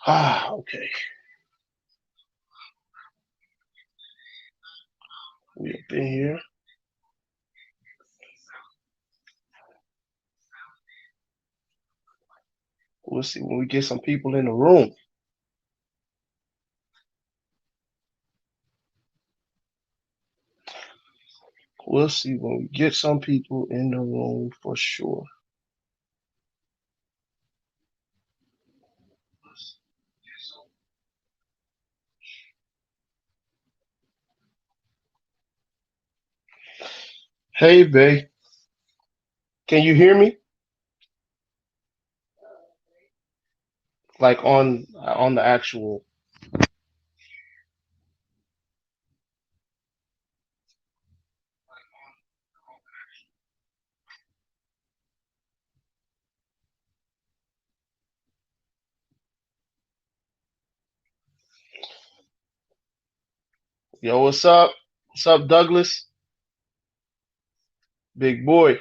Okay. We up in here. We'll see when we get some people in the room. We'll see when we get some people in the room for sure. Hey, Bay, can you hear me? Like on the actual. Yo, what's up? What's up, Douglas? Big boy.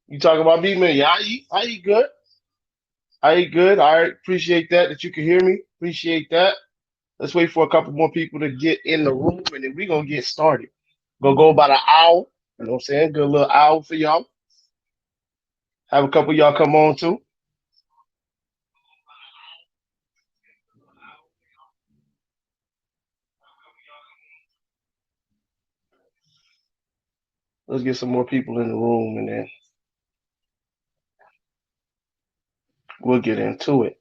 You talking about me, man? Yeah, I eat good. I eat good. All right, appreciate that you can hear me. Appreciate that. Let's wait for a couple more people to get in the room, and then we're gonna get started. Gonna go about an hour. You know what I'm saying? Good little hour for y'all. Have a couple of y'all come on too. Let's get some more people in the room, and then we'll get into it.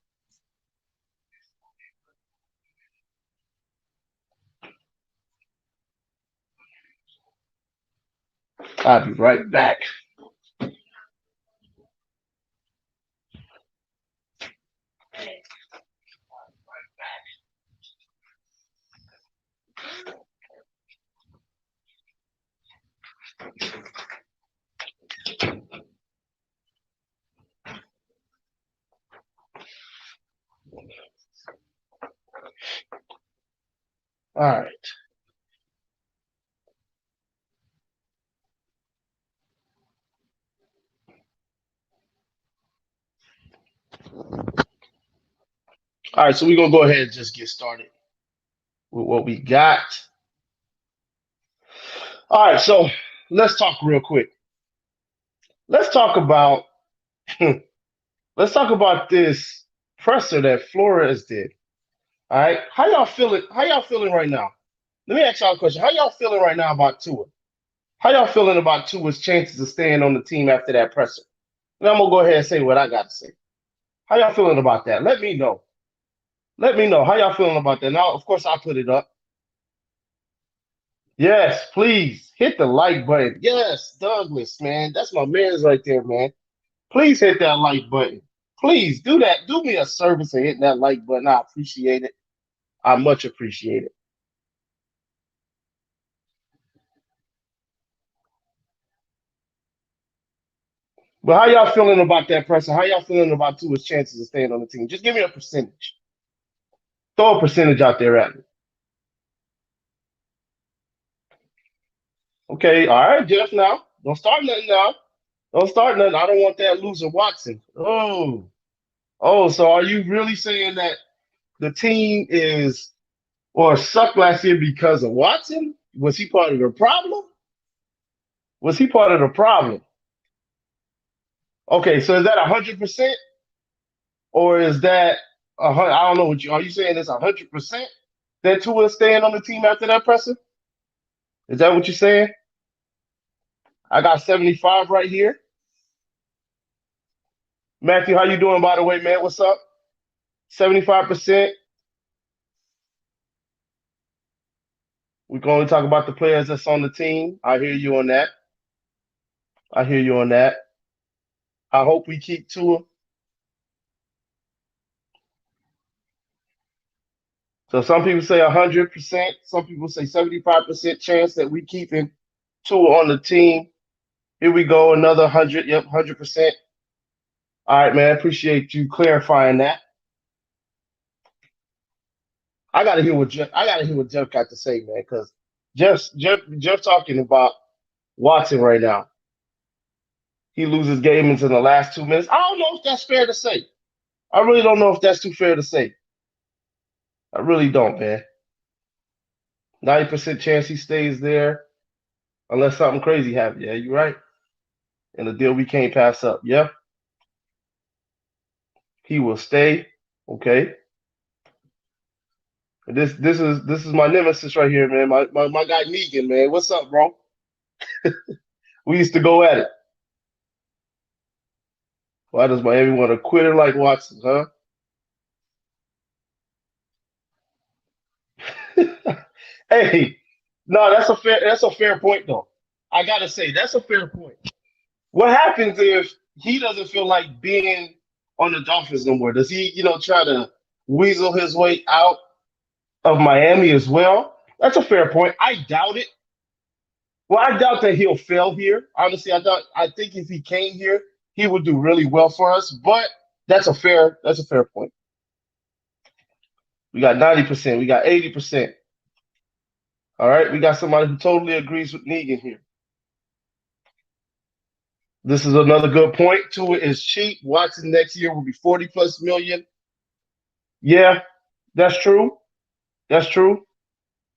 I'll be right back. All right. All right. So we're gonna go ahead and just get started with what we got. All right. So let's talk real quick. Let's talk about let's talk about this presser that Flores did. All right. How y'all feeling? How y'all feeling right now? Let me ask y'all a question. How y'all feeling right now about Tua? How y'all feeling about Tua's chances of staying on the team after that presser? And I'm gonna go ahead and say what I got to say. How y'all feeling about that? Let me know. Let me know how y'all feeling about that. Now, of course, I'll put it up. Yes, please hit the like button. Yes, Douglas, man, that's my man's right there, man. Please hit that like button. Please do that. Do me a service and hit that like button. I appreciate it. I much appreciate it. But how y'all feeling about that person? How y'all feeling about Tua's chances of staying on the team? Just give me a percentage. Throw a percentage out there at me. Okay, all right, Jeff. Now, don't start nothing now. Don't start nothing. I don't want that loser Watson. Oh. So are you really saying that the team is or sucked last year because of Watson? Was he part of the problem? Was he part of the problem? Okay, so is that 100% or is that I don't know what you are you saying it's 100% that Tua is staying on the team after that presser? Is that what you're saying? I got 75 right here. Matthew, how you doing by the way, man? What's up? 75%. We can only talk about the players that's on the team. I hear you on that. I hear you on that. I hope we keep Tua. So some people say 100%. Some people say 75% chance that we keeping Tua on the team. Here we go, another 100. Yep, 100%. All right, man. Appreciate you clarifying that. I gotta hear what Jeff got to say, man, because Jeff talking about Watson right now. He loses game into the last 2 minutes. I don't know if that's fair to say. I really don't know if that's too fair to say. I really don't, man. 90% chance he stays there unless something crazy happens. Yeah, you're right. And the deal we can't pass up. Yeah, he will stay. Okay. This is my nemesis right here, man. My guy Negan, man. What's up, bro? We used to go at it. Why does Miami want a quitter like Watson, huh? Hey, no, that's a fair point though. I gotta say that's a fair point. What happens if he doesn't feel like being on the Dolphins no more? Does he, try to weasel his way out of Miami as well? That's a fair point. I doubt it. Well, I doubt that he'll fail here. Honestly, I think if he came here, he would do really well for us. But that's a fair point. We got 90%. We got 80%. All right. We got somebody who totally agrees with Negan here. This is another good point. Tua is cheap. Watson next year will be 40 plus million. Yeah, that's true. That's true.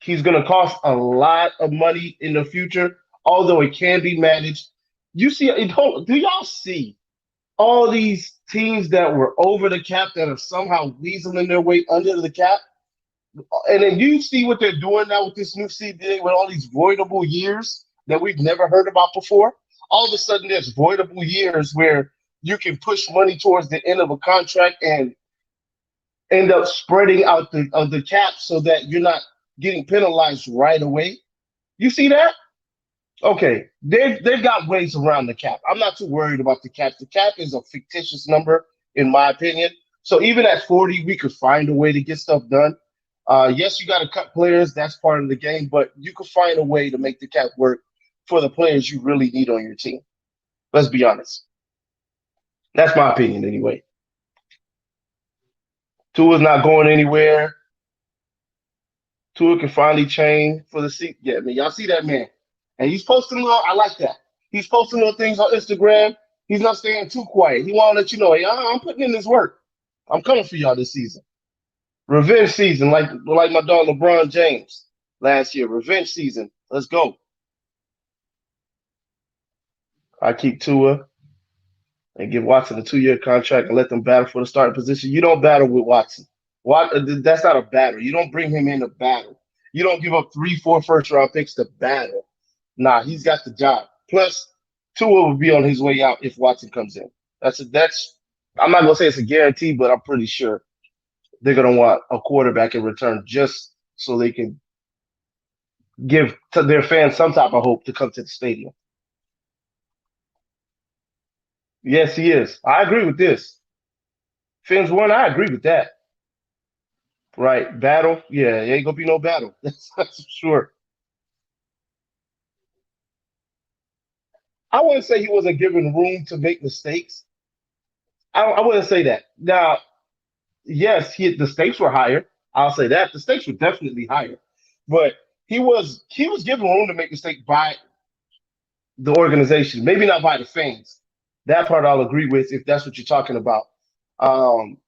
He's going to cost a lot of money in the future, although it can be managed. You see, do y'all see all these teams that were over the cap that are somehow weaseling their way under the cap? And then you see what they're doing now with this new CBA with all these voidable years that we've never heard about before. All of a sudden, there's voidable years where you can push money towards the end of a contract and end up spreading out the cap so that you're not getting penalized right away. You see that? Okay, they've got ways around the cap. I'm not too worried about the cap. The cap is a fictitious number, in my opinion. So even at 40, we could find a way to get stuff done. Yes, you got to cut players. That's part of the game, but you could find a way to make the cap work for the players you really need on your team. Let's be honest. That's my opinion, anyway. Tua's not going anywhere. Tua can finally chain for the seat. Yeah, man, y'all see that man, and he's posting little. I like that. He's posting little things on Instagram. He's not staying too quiet. He want to let you know, hey, I'm putting in this work. I'm coming for y'all this season. Revenge season, like my dog LeBron James last year. Revenge season. Let's go. I keep Tua and give Watson a 2 year contract and let them battle for the starting position. You don't battle with Watson. That's not a battle. You don't bring him in a battle. You don't give up 3, 4 first round picks to battle. Nah, he's got the job. Plus, Tua will be on his way out if Watson comes in. That's. I'm not gonna say it's a guarantee, but I'm pretty sure they're gonna want a quarterback in return just so they can give to their fans some type of hope to come to the stadium. Yes, he is. I agree with this. Fins one, I agree with that. Right. Battle. Yeah, it ain't gonna be no battle. That's for sure. I wouldn't say he wasn't given room to make mistakes. I wouldn't say that. Now, yes, the stakes were higher. I'll say that. The stakes were definitely higher. But he was given room to make mistakes by the organization, maybe not by the fans. That part I'll agree with if that's what you're talking about. Um,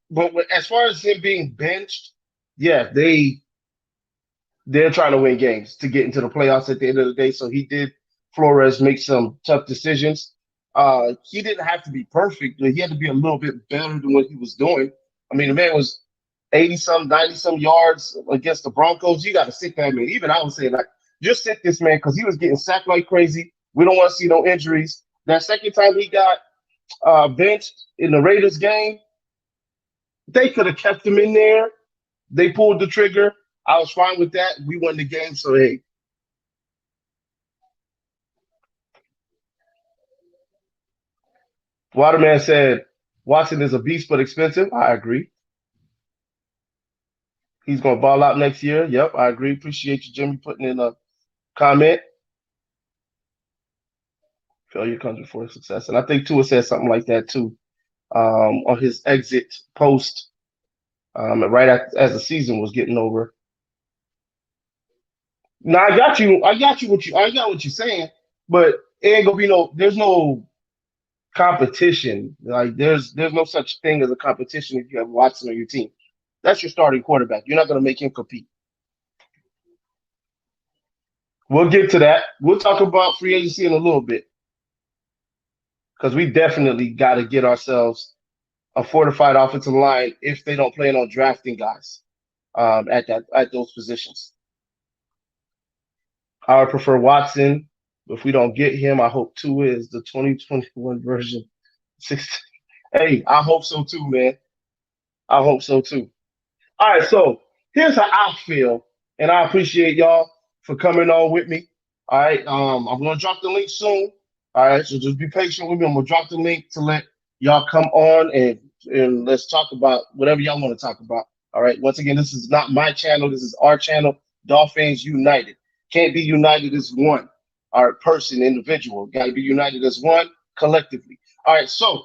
but as far as him being benched, yeah, they're trying to win games to get into the playoffs at the end of the day. So he did Flores make some tough decisions. He didn't have to be perfect, but he had to be a little bit better than what he was doing. I mean, the man was 80 some, 90 some yards against the Broncos. You got to sit that man. Even I would say, like, just sit this man because he was getting sacked like crazy. We don't want to see no injuries. That second time he got benched in the Raiders game, they could have kept him in there. They pulled the trigger. I was fine with that. We won the game, so hey, Waterman said Watson is a beast but expensive. I agree. He's going to ball out next year. Yep, I agree. Appreciate you, Jimmy, putting in a comment. Failure comes before success. And I think Tua said something like that too on his exit post right as the season was getting over. Now I got you. I got what you're saying, but it ain't gonna be no. There's no competition. Like there's no such thing as a competition if you have Watson on your team. That's your starting quarterback. You're not going to make him compete. We'll get to that. We'll talk about free agency in a little bit because we definitely got to get ourselves a fortified offensive line if they don't plan on drafting guys at those positions. I would prefer Watson. If we don't get him, I hope Tua is the 2021 version. 16. Hey, I hope so too, man. I hope so too. All right, so here's how I feel, and I appreciate y'all for coming on with me. All right, I'm gonna drop the link soon. All right, so just be patient with me. I'm gonna drop the link to let y'all come on and let's talk about whatever y'all want to talk about. All right, once again, this is not my channel. This is our channel, Dolphins United. Can't be united as one. All right, person, individual. Got to be united as one collectively. All right, so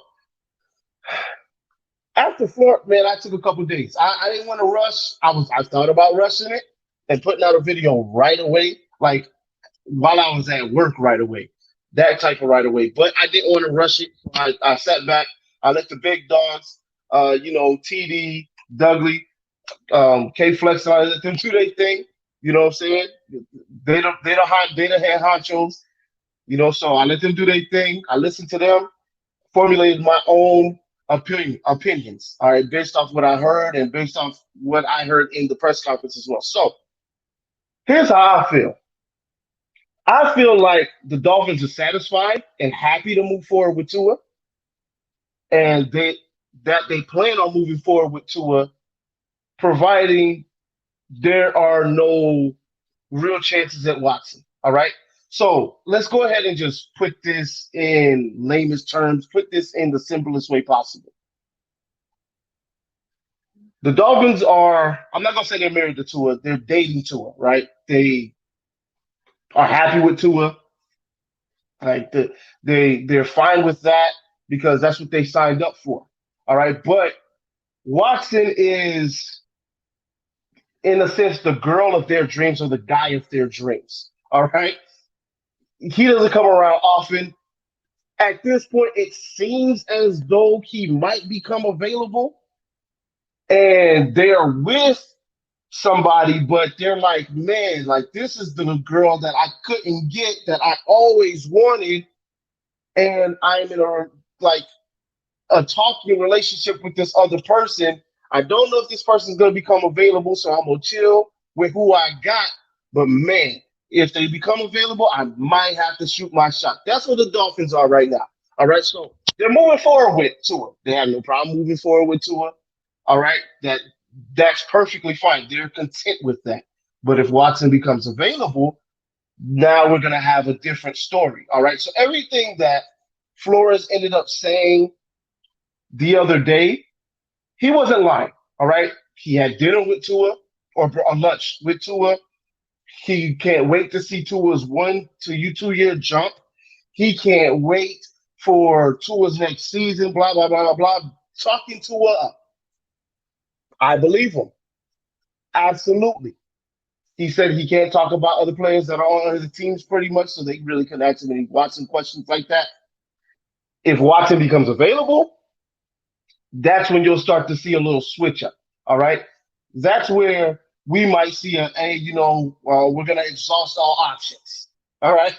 after Florida, man, I took a couple days. I didn't want to rush. I thought about rushing it and putting out a video right away, like while I was at work right away. That type of right away. But I didn't want to rush it. So I sat back. I let the big dogs, TD, Dudley, K Flex, I let them do their thing. You know what I'm saying? They the head honchos. So I let them do their thing. I listened to them, formulated my own opinions, all right, based off what I heard and based off what I heard in the press conference as well. So here's how I feel. I feel like the Dolphins are satisfied and happy to move forward with Tua, and they plan on moving forward with Tua, providing there are no real chances at Watson. All right. So let's go ahead and just put this in lamest terms, put this in the simplest way possible. The Dolphins are, I'm not going to say they're married to Tua, they're dating Tua, right? They are happy with Tua. Like they're fine with that because that's what they signed up for. All right. But Watson is, in a sense, the girl of their dreams or the guy of their dreams. All right. He doesn't come around often. At this point, it seems as though he might become available and they are with somebody, but they're like, man, like this is the girl that I couldn't get that I always wanted. And I'm in a talking relationship with this other person. I don't know if this person is going to become available, so I'm going to chill with who I got. But man, if they become available, I might have to shoot my shot. That's where the Dolphins are right now. All right, so they're moving forward with Tua. They have no problem moving forward with Tua. All right, that's perfectly fine. They're content with that. But if Watson becomes available, now we're going to have a different story. All right, so everything that Flores ended up saying the other day, he wasn't lying. All right, he had dinner with Tua or lunch with Tua. He can't wait to see Tua's 2 year jump. He can't wait for Tua's next season. Blah blah blah blah blah. Talking Tua up. I believe him. Absolutely. He said he can't talk about other players that are on other teams pretty much, so they really can ask him any Watson questions like that. If Watson becomes available, that's when you'll start to see a little switch up. All right. That's where we might see we're going to exhaust all options. All right.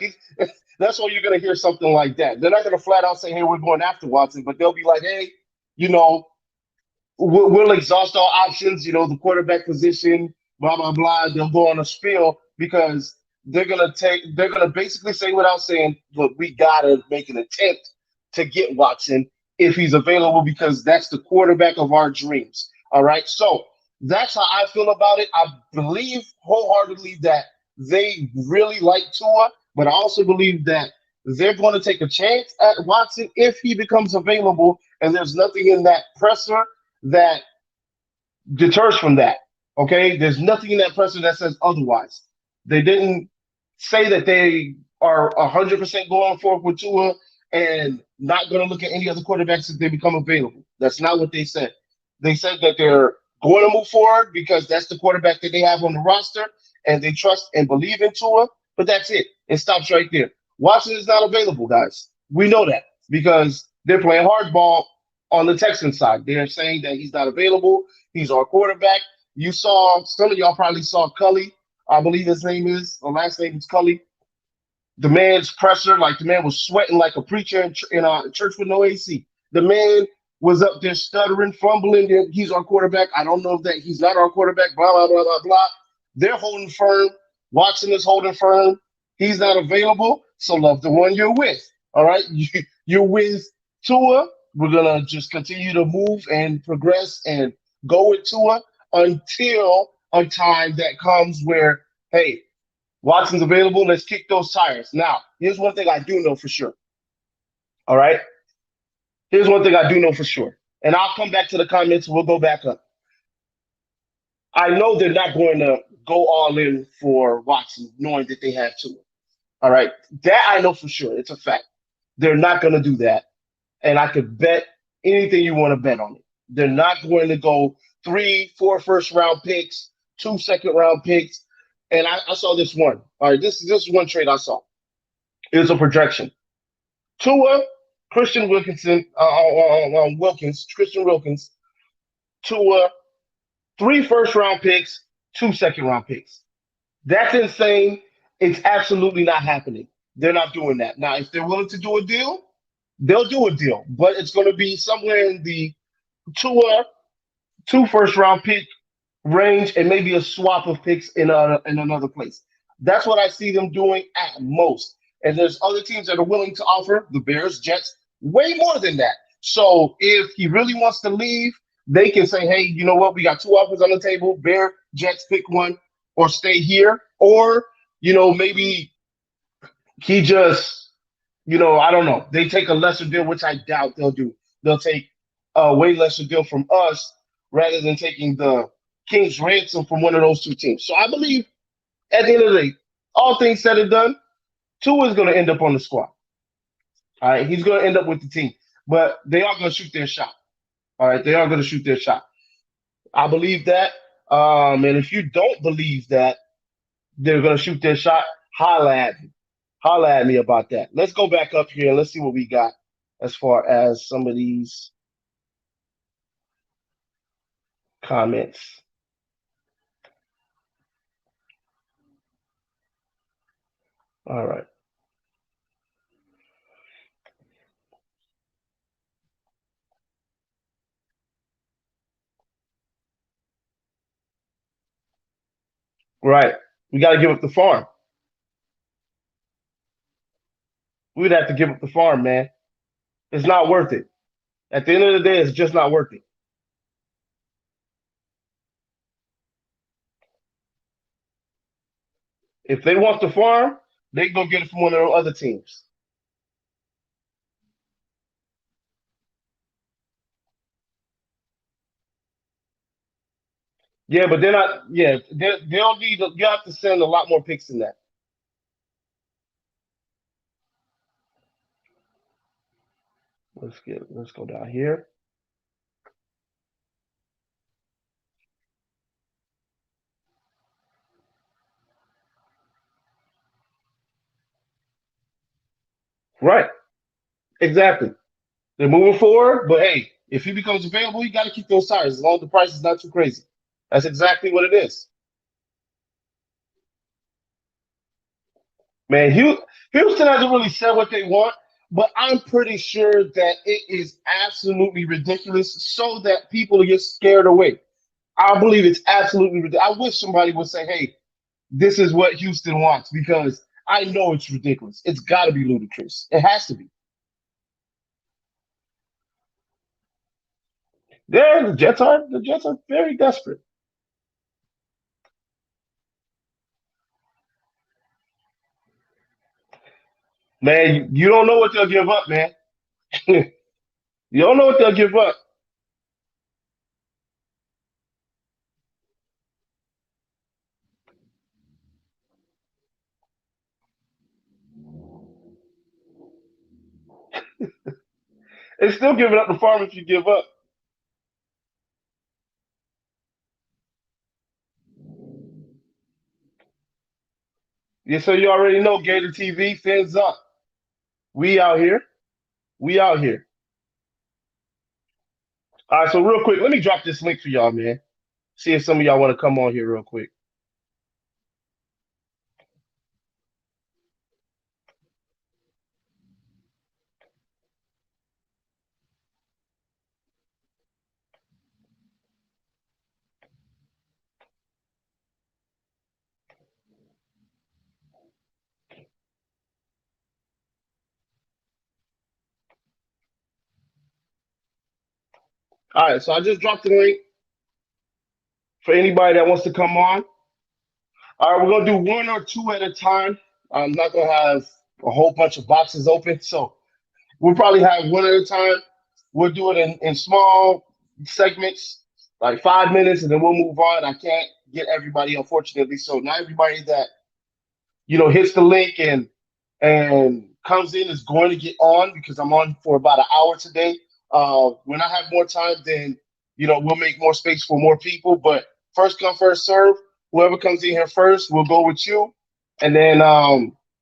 That's where you're going to hear something like that. They're not going to flat out say, hey, we're going after Watson, but they'll be like, hey, you know, we'll exhaust all options, the quarterback position, blah, blah, blah. They'll go on a spiel because they're going to basically say without saying, look, we got to make an attempt to get Watson if he's available because that's the quarterback of our dreams. All right. So that's how I feel about it. I believe wholeheartedly that they really like Tua, but I also believe that they're going to take a chance at Watson if he becomes available, and there's nothing in that presser that deters from that. Okay, there's nothing in that presser that says otherwise. They didn't say that they are 100% going forward with Tua and not going to look at any other quarterbacks if they become available. That's not what they said. They said that they're going to move forward because that's the quarterback that they have on the roster and they trust and believe in Tua. But that's it. It stops right there. Watson is not available, guys. We know that because they're playing hardball on the Texans side. They're saying that he's not available. He's our quarterback. You saw some of y'all probably saw Cully. I believe his name is. The last name is Cully. The man's pressure, like the man was sweating like a preacher in a church with no AC. The man was up there stuttering, fumbling. He's our quarterback. I don't know if that he's not our quarterback. Blah blah blah blah blah. They're holding firm. Watson is holding firm. He's not available. So love the one you're with. All right, you're with Tua. We're gonna just continue to move and progress and go with Tua until a time that comes where, hey, Watson's available. Let's kick those tires. Now, here's one thing I do know for sure. All right. Here's one thing I do know for sure. And I'll come back to the comments. We'll go back up. I know they're not going to go all in for Watson, knowing that they have to. All right. That I know for sure. It's a fact. They're not going to do that. And I could bet anything you want to bet on it. They're not going to go three, four first round picks, two second round picks. And I saw this one. All right. This is one trade I saw. It was a projection. Tua, Christian Wilkinson, Christian Wilkins, Tua, three first round picks, two second round picks. That's insane. It's absolutely not happening. They're not doing that. Now, if they're willing to do a deal, they'll do a deal, but it's going to be somewhere in the Tua, two first round pick range and maybe a swap of picks in another place. That's what I see them doing at most. And there's other teams that are willing to offer the Bears, Jets, way more than that. So if he really wants to leave, they can say, hey, you know what? We got two offers on the table. Bear, Jets, pick one or stay here. Or, maybe he just, I don't know. They take a lesser deal, which I doubt they'll do. They'll take a way lesser deal from us rather than taking the King's ransom from one of those two teams. So I believe at the end of the day, all things said and done, Tua is going to end up on the squad. All right, he's going to end up with the team, but they are going to shoot their shot. All right, they are going to shoot their shot. I believe that. And if you don't believe that they're going to shoot their shot, holla at me. Holla at me about that. Let's go back up here and let's see what we got as far as some of these comments. All right. Right. We got to give up the farm. We'd have to give up the farm, man. It's not worth it. At the end of the day, it's just not worth it. If they want the farm, they go get it from one of those other teams. Yeah, but they're not. Yeah, they'll need. You have to send a lot more picks than that. Let's go down here. Right. Exactly. They're moving forward, but hey, if he becomes available, you got to keep those tires as long as the price is not too crazy. That's exactly what it is. Man, Houston hasn't really said what they want, but I'm pretty sure that it is absolutely ridiculous so that people get scared away. I believe it's absolutely ridiculous. I wish somebody would say, hey, this is what Houston wants because I know it's ridiculous. It's got to be ludicrous. It has to be. There, the Jets are very desperate. Man, you don't know what they'll give up, man. You don't know what they'll give up. It's still giving up the farm if you give up. Yeah, so you already know Gator TV, fins up. We out here. We out here. All right, so real quick, let me drop this link for y'all, man. See if some of y'all want to come on here real quick. All right, so I just dropped the link for anybody that wants to come on. All right, we're gonna do one or two at a time. I'm not gonna have a whole bunch of boxes open, so we'll probably have one at a time. We'll do it in small segments, like 5 minutes, and then we'll move on. I can't get everybody, unfortunately. So not everybody that hits the link and comes in is going to get on because I'm on for about an hour today. When I have more time, then we'll make more space for more people. But first come, first serve. Whoever comes in here first, we'll go with you, and then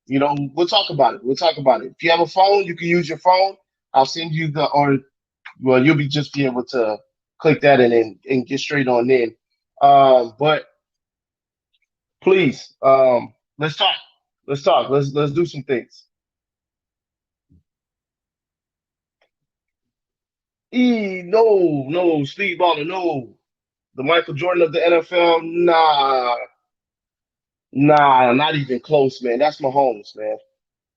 we'll talk about it. We'll talk about it. If you have a phone, you can use your phone. I'll send you or well, you'll be able to click that and get straight on in. But please, let's talk. Let's talk. Let's do some things. No, Steve Ballmer, no. The Michael Jordan of the NFL, nah, not even close, man. That's Mahomes, man.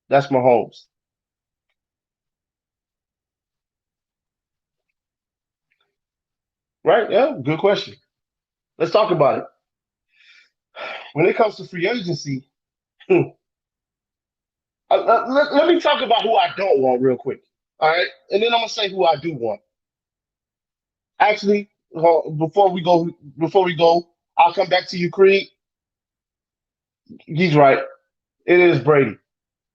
That's Mahomes. Right? Yeah, good question. Let's talk about it. When it comes to free agency, let me talk about who I don't want real quick. All right, and then I'm gonna say who I do want. Actually, before we go, I'll come back to you, Creed. He's right. It is Brady.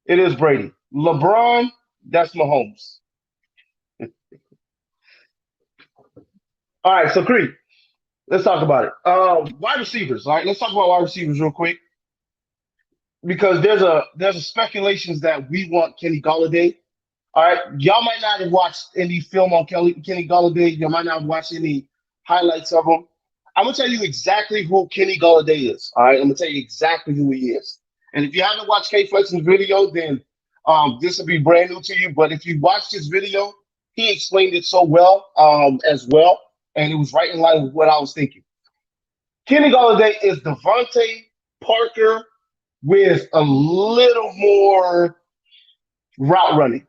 It is Brady. LeBron, that's Mahomes. All right, so Creed, let's talk about it. Wide receivers. All right, let's talk about wide receivers real quick because there's a speculations that we want Kenny Galladay. All right, y'all might not have watched any film on Kenny Galladay. You might not have watched any highlights of him. I'm gonna tell you exactly who Kenny Galladay is. All right, I'm gonna tell you exactly who he is. And if you haven't watched K Flex's video, then this will be brand new to you. But if you watched his video, he explained it so well as well, and it was right in line with what I was thinking. Kenny Galladay is Devontae Parker with a little more route running.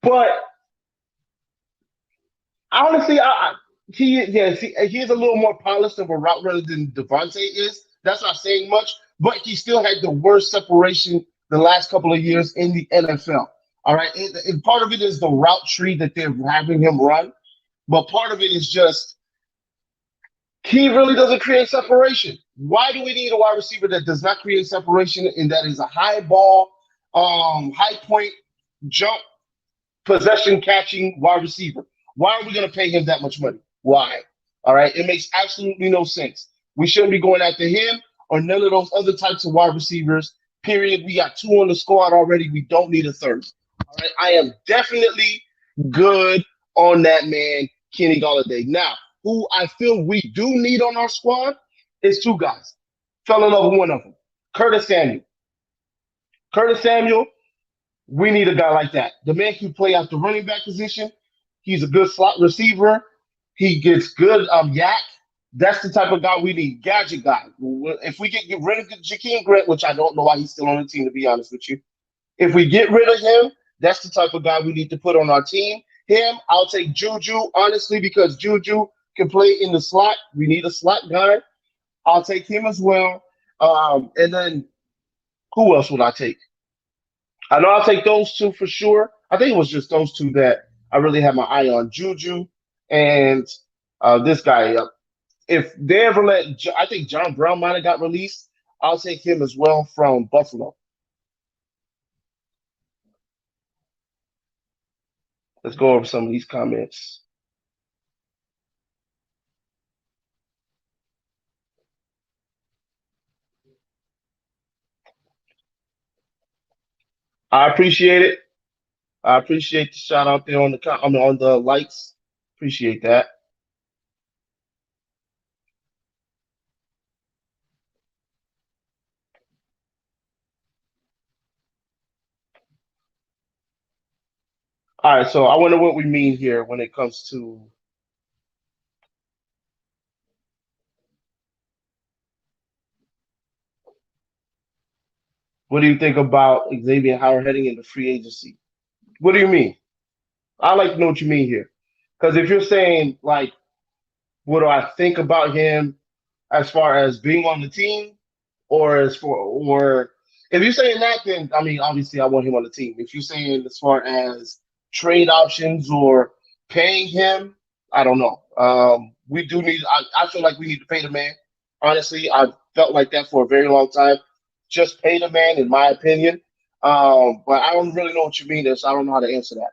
But honestly, he yes, he is a little more polished of a route runner than Devontae is. That's not saying much, but he still had the worst separation the last couple of years in the NFL. All right, and part of it is the route tree that they're having him run, but part of it is just he really doesn't create separation. Why do we need a wide receiver that does not create separation and that is a high ball, high point jump possession catching wide receiver? Why are we going to pay him that much money? Why? All right. It makes absolutely no sense. We shouldn't be going after him or none of those other types of wide receivers. Period. We got two on the squad already. We don't need a third. All right. I am definitely good on that man, Kenny Galladay. Now, who I feel we do need on our squad is two guys. Fell in love with one of them. Curtis Samuel. Curtis Samuel, we need a guy like that. The man can play out the running back position. He's a good slot receiver. He gets good yak. That's the type of guy we need. Gadget guy. If we get rid of Jakeem Grant, which I don't know why he's still on the team, to be honest with you. If we get rid of him, that's the type of guy we need to put on our team. Him, I'll take Juju, honestly, because Juju can play in the slot. We need a slot guy. I'll take him as well. And then who else would I take? I know I'll take those two for sure. I think it was just those two that I really had my eye on, Juju and this guy. If they ever I think John Brown might have got released. I'll take him as well from Buffalo. Let's go over some of these comments. I appreciate it. I appreciate the shout out there on the on the likes. Appreciate that. All right, so I wonder what we mean here when it comes to what do you think about Xavier Howard heading into free agency? What do you mean? I like to know what you mean here. Because if you're saying like, what do I think about him as far as being on the team, or if you're saying that, then I mean, obviously, I want him on the team. If you're saying as far as trade options or paying him, I don't know. We do need. I feel like we need to pay the man. Honestly, I've felt like that for a very long time. Just pay the man, in my opinion. But I don't really know what you mean. So I don't know how to answer that.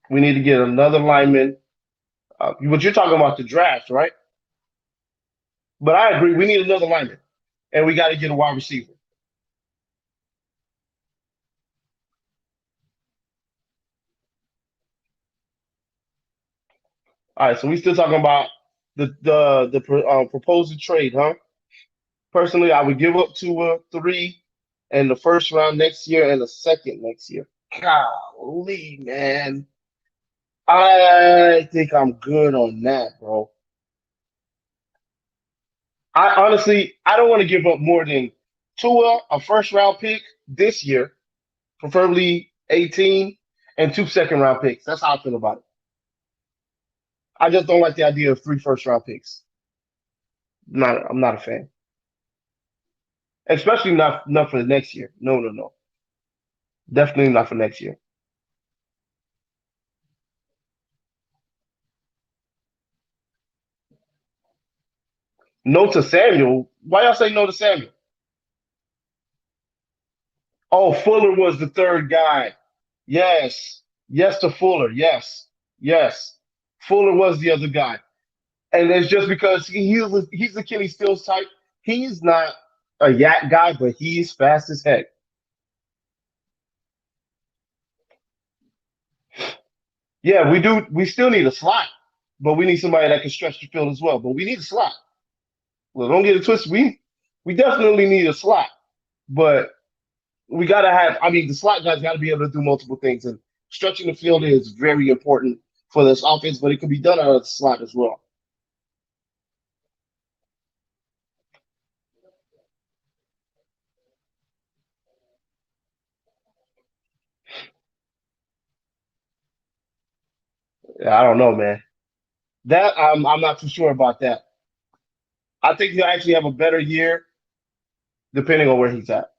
We need to get another lineman. But you're talking about the draft, right? But I agree. We need another lineman, and we got to get a wide receiver. All right, so we still talking about the proposed trade, huh? Personally, I would give up to a three and the first round next year and the second next year. Golly, man. I think I'm good on that, bro. I don't want to give up more than Tua, a first round pick this year, preferably 18, and two second round picks. That's how I feel about it. I just don't like the idea of three first round picks. I'm not a fan, especially not for the next year. No, no, no, definitely not for next year. No to Samuel. Why y'all say no to Samuel? Oh, Fuller was the third guy. Yes, yes to Fuller. Yes, yes. Fuller was the other guy, and it's just because he's the Achilles Steel's type. He's not a yak guy, but he's fast as heck. Yeah, we do. We still need a slot, but we need somebody that can stretch the field as well. But we need a slot. Well, don't get it twisted. We definitely need a slot, but we gotta have. I mean, the slot guys got to be able to do multiple things, and stretching the field is very important for this offense. But it can be done out of the slot as well. Yeah, I don't know, man. That I'm not too sure about that. I think he'll actually have a better year depending on where he's at.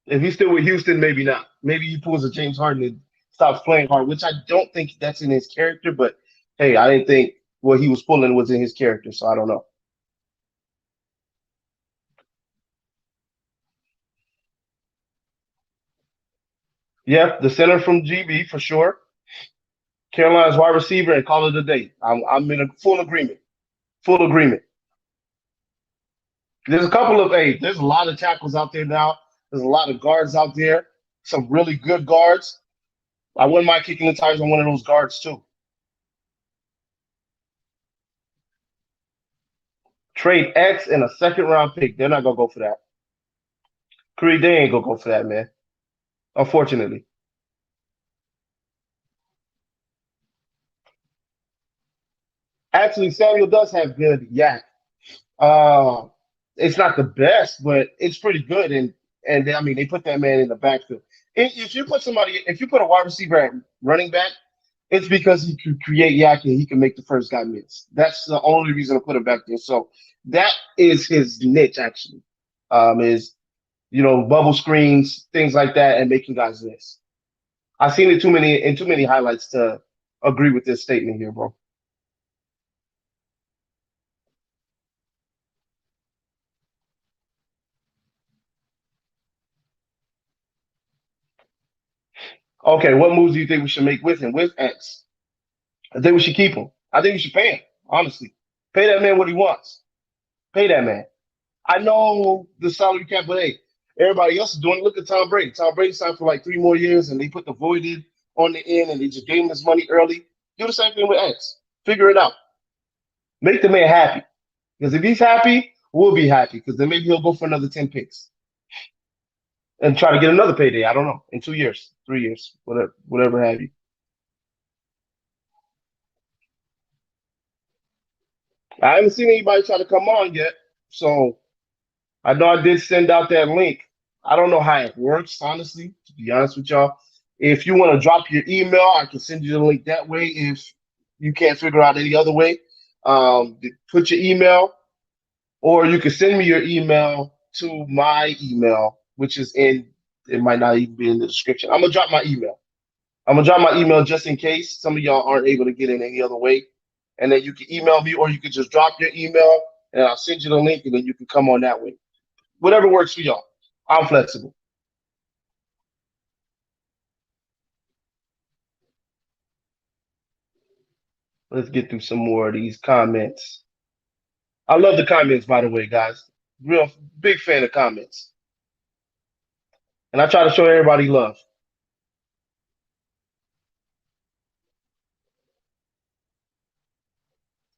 If he's still with Houston, maybe not. Maybe he pulls a James Harden and stops playing hard, which I don't think that's in his character. But hey, I didn't think what he was pulling was in his character, so I don't know. Yeah, the center from GB for sure. Carolina's wide receiver and call it a day. I'm in a full agreement. Full agreement. There's a couple of there's a lot of tackles out there now. There's a lot of guards out there. Some really good guards. I wouldn't mind kicking the tires on one of those guards too. Trade X and a second round pick. They're not gonna go for that. Creed, they ain't gonna go for that, man. Unfortunately. Actually, Samuel does have good yak. Uh, it's not the best, but it's pretty good. And I mean, they put that man in the backfield. If you put a wide receiver at running back, it's because he can create yak and he can make the first guy miss. That's the only reason to put him back there. So that is his niche, actually. Is bubble screens, things like that, and making guys miss. I've seen it too many highlights to agree with this statement here, bro. Okay, what moves do you think we should make with him with X? I think we should keep him. I think we should pay him. Honestly, pay that man what he wants. Pay that man. I know the salary cap, but hey, Everybody else is doing it. Look at Tom Brady. Tom Brady signed for like 3 more years, and they put the void in on the end, and they just gave him his money early. Do the same thing with X. Figure it out. Make the man happy. Because if he's happy, we'll be happy. Because then maybe he'll go for another 10 picks and try to get another payday. I don't know, in 2 years, 3 years, whatever have you. I haven't seen anybody try to come on yet, so I know I did send out that link. I don't know how it works, honestly, to be honest with y'all. If you want to drop your email, I can send you the link that way. If you can't figure out any other way, put your email, or you can send me your email to my email, which is in. It might not even be in the description. I'm gonna drop my email. I'm gonna drop my email just in case some of y'all aren't able to get in any other way, and then you can email me, or you can just drop your email, and I'll send you the link, and then you can come on that way. Whatever works for y'all. I'm flexible. Let's get through some more of these comments. I love the comments, by the way, guys. Real big fan of comments, and I try to show everybody love.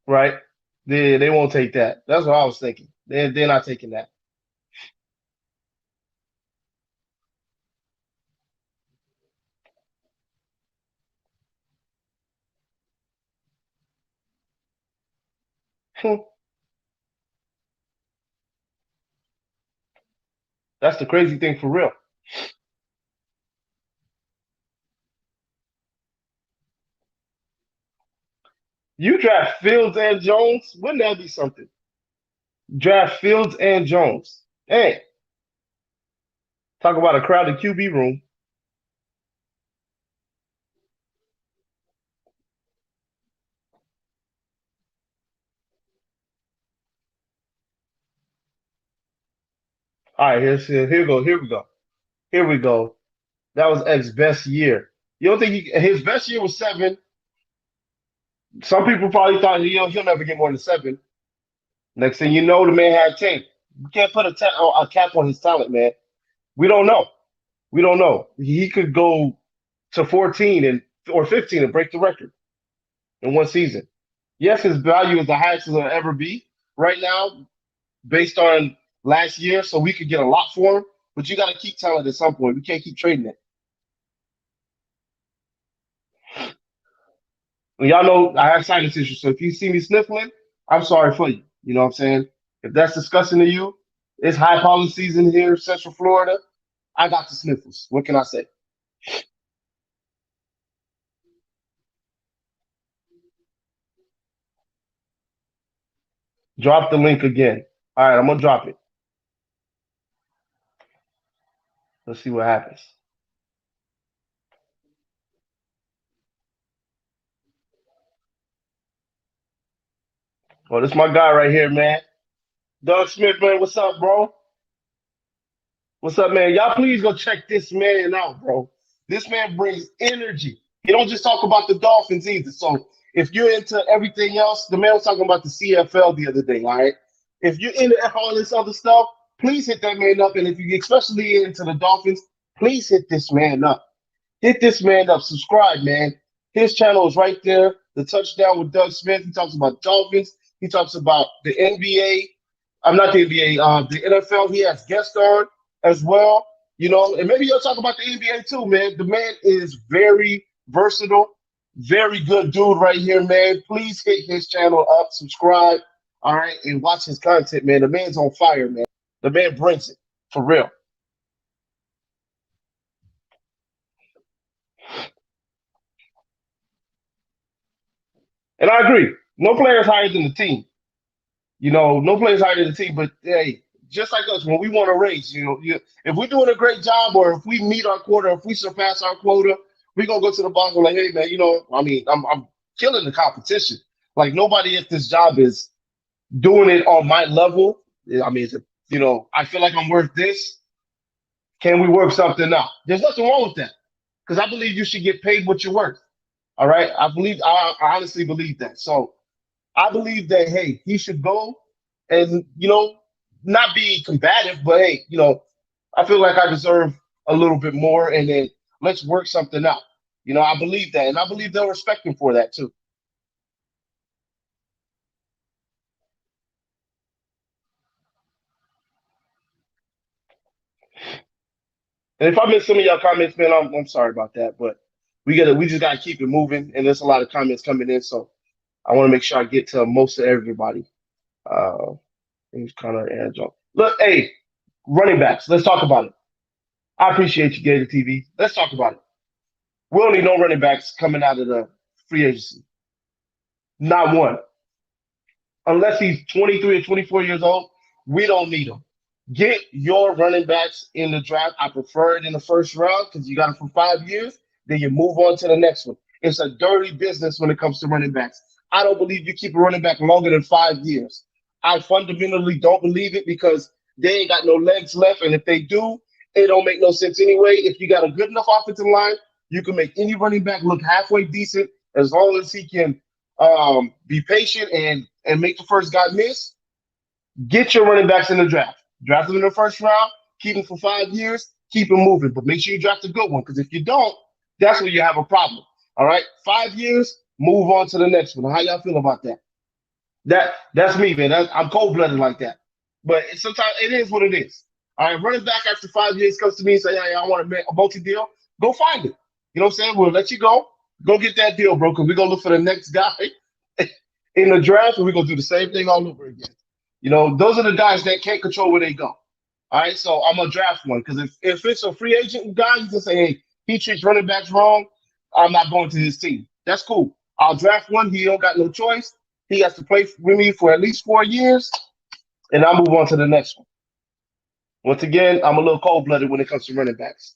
Right? They won't take that. That's what I was thinking. They're not taking that. That's the crazy thing for real. You draft Fields and Jones, wouldn't that be something? Draft Fields and Jones. Hey, talk about a crowded QB room. All right, here we go. Here we go. Here we go. That was X's best year. You don't think his best year was 7? Some people probably thought he'll never get more than 7. Next thing you know, the man had 10. You can't put a cap on his talent, man. We don't know. We don't know. He could go to 14 and or 15 and break the record in one season. Yes, his value is the highest it'll ever be right now, based on last year. So we could get a lot for him, but you got to keep talent at some point. We can't keep trading it. And y'all know I have sinus issues, so if you see me sniffling, I'm sorry for you. You know what I'm saying? If that's disgusting to you, it's high pollen season here, Central Florida. I got the sniffles. What can I say? Drop the link again. All right, I'm gonna drop it. Let's see what happens. Oh, this is my guy right here, man. Doug Smith, man. What's up, bro? What's up, man? Y'all please go check this man out, bro. This man brings energy. He don't just talk about the Dolphins either. So if you're into everything else, the man was talking about the CFL the other day, all right? If you're into all this other stuff, please hit that man up. And if you especially into the Dolphins, please hit this man up. Hit this man up. Subscribe, man. His channel is right there. The Touchdown with Doug Smith. He talks about Dolphins. He talks about the NBA. I'm not the NBA. The NFL. He has guest on as well. You know, and maybe you'll talk about the NBA too, man. The man is very versatile, very good dude right here, man. Please hit his channel up, subscribe, all right, and watch his content, man. The man's on fire, man. The man brings it for real. And I agree. No player is higher than the team. You know, no player's higher than the team, but hey, just like us, when we want to race, if we're doing a great job or if we meet our quota, if we surpass our quota, we're gonna go to the boss and like, hey man, I mean, I'm killing the competition. Like nobody at this job is doing it on my level. I mean, I feel like I'm worth this. Can we work something out? There's nothing wrong with that because I believe you should get paid what you're worth. All right, I honestly believe that. So I believe that hey, he should go and not be combative, but hey, I feel like I deserve a little bit more, and then let's work something out. I believe that, and I believe they'll respect him for that too. And if I missed some of y'all comments, man, I'm sorry about that, but we just gotta keep it moving, and there's a lot of comments coming in, so I want to make sure I get to most of everybody. Uh, he's kind of Angel. Look, hey, running backs. Let's talk about it. I appreciate you, Gator TV. Let's talk about it. We don't need no running backs coming out of the free agency. Not one. Unless he's 23 or 24 years old, we don't need him. Get your running backs in the draft. I prefer it in the first round because you got them for 5 years. Then you move on to the next one. It's a dirty business when it comes to running backs. I don't believe you keep a running back longer than 5 years. I fundamentally don't believe it because they ain't got no legs left. And if they do, it don't make no sense anyway. If you got a good enough offensive line, you can make any running back look halfway decent as long as he can be patient and make the first guy miss. Get your running backs in the draft. Draft them in the first round. Keep them for 5 years. Keep them moving, but make sure you draft a good one because if you don't, that's where you have a problem. All right, 5 years. Move on to the next one. How y'all feel about that? That's me, man. I'm cold blooded like that. But sometimes it is what it is. All right, running back after 5 years comes to me and say, "Hey, I want to make a multi deal." Go find it. You know what I'm saying? We'll let you go. Go get that deal, bro. Because we're gonna look for the next guy in the draft, and we're gonna do the same thing all over again. Those are the guys that can't control where they go. All right, so I'm gonna draft one because if it's a free agent guy, you can say, "Hey, he treats running backs wrong. I'm not going to his team." That's cool. I'll draft one. He don't got no choice. He has to play with me for at least 4 years, and I'll move on to the next one. Once again, I'm a little cold blooded when it comes to running backs.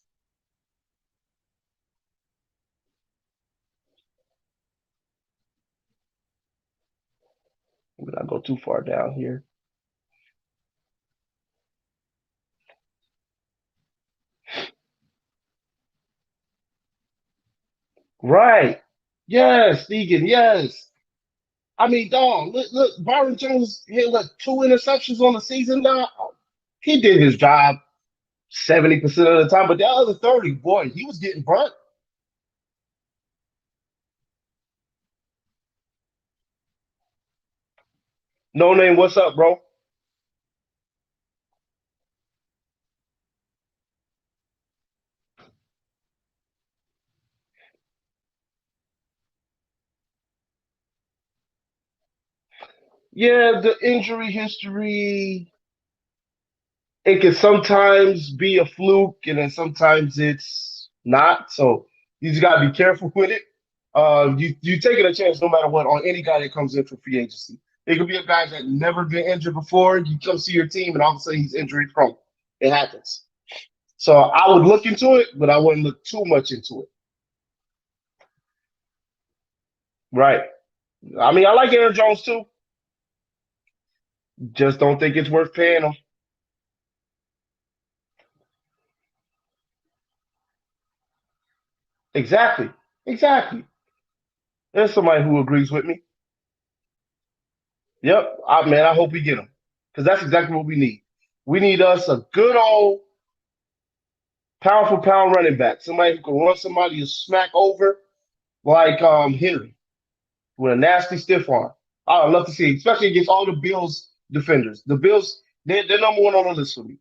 Let me not go too far down here. Right. Yes, Deegan. Yes. I mean, dog, look, Byron Jones hit like 2 interceptions on the season now. He did his job 70% of the time, but that other 30, boy, he was getting burnt. No name, what's up, bro? Yeah, the injury history, it can sometimes be a fluke, and then sometimes it's not. So you just gotta be careful with it. You taking a chance no matter what on any guy that comes in for free agency. It could be a guy that never been injured before. You come see your team, and all of a sudden he's injury prone. It happens. So I would look into it, but I wouldn't look too much into it. Right. I mean, I like Aaron Jones too. Just don't think it's worth paying him. Exactly. Exactly. There's somebody who agrees with me. Yep. Man, I hope we get him because that's exactly what we need. We need us a good old pound for pound running back, somebody who can run somebody to smack over like Henry with a nasty stiff arm. I would love to see, it, especially against all the Bills defenders. The Bills, they're number one on the list for me.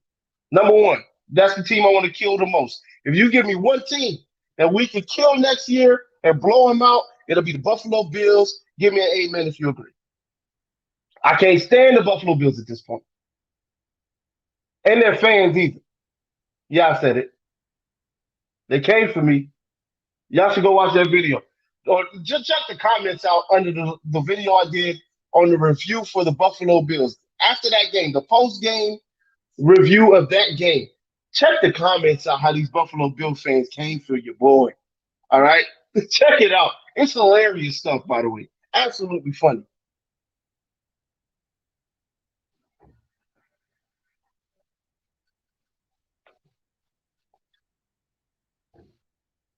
Number one. That's the team I want to kill the most. If you give me one team that we can kill next year and blow them out, it'll be the Buffalo Bills. Give me an amen if you agree. I can't stand the Buffalo Bills at this point. And their fans either. Yeah, I said it. They came for me. Y'all should go watch that video. Or just check the comments out under the video I did on the review for the Buffalo Bills. After that game, the post game review of that game. Check the comments out how these Buffalo Bill fans came for your boy. All right? Check it out. It's hilarious stuff, by the way. Absolutely funny.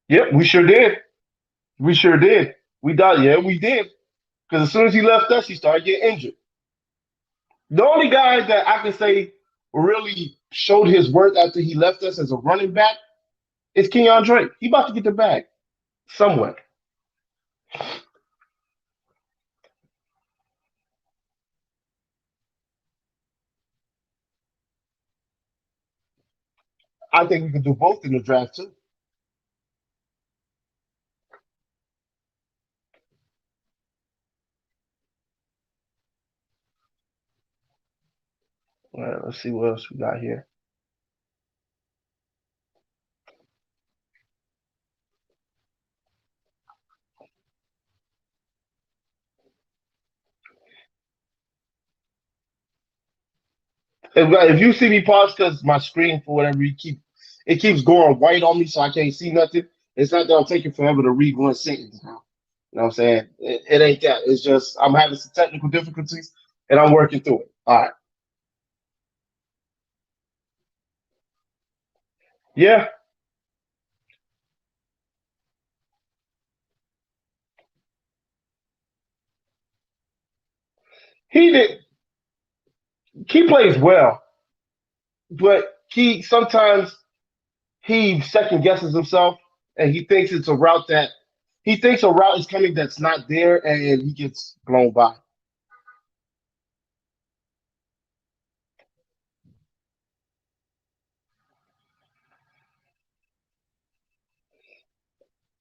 Yep, we sure did. We sure did. We done, yeah, we did. Because as soon as he left us, he started getting injured. The only guy that I can say really showed his worth after he left us as a running back is Kenyon Drake. He about to get the bag somewhere. I think we could do both in the draft too. All right, let's see what else we got here. If you see me pause because my screen for whatever it keeps going white on me, so I can't see nothing. It's not that I'm taking forever to read one sentence now. You know what I'm saying? It ain't that. It's just I'm having some technical difficulties and I'm working through it. All right. Yeah, he did. He plays well, but he sometimes he second guesses himself and he thinks it's a route that he thinks a route is coming that's not there, and he gets blown by.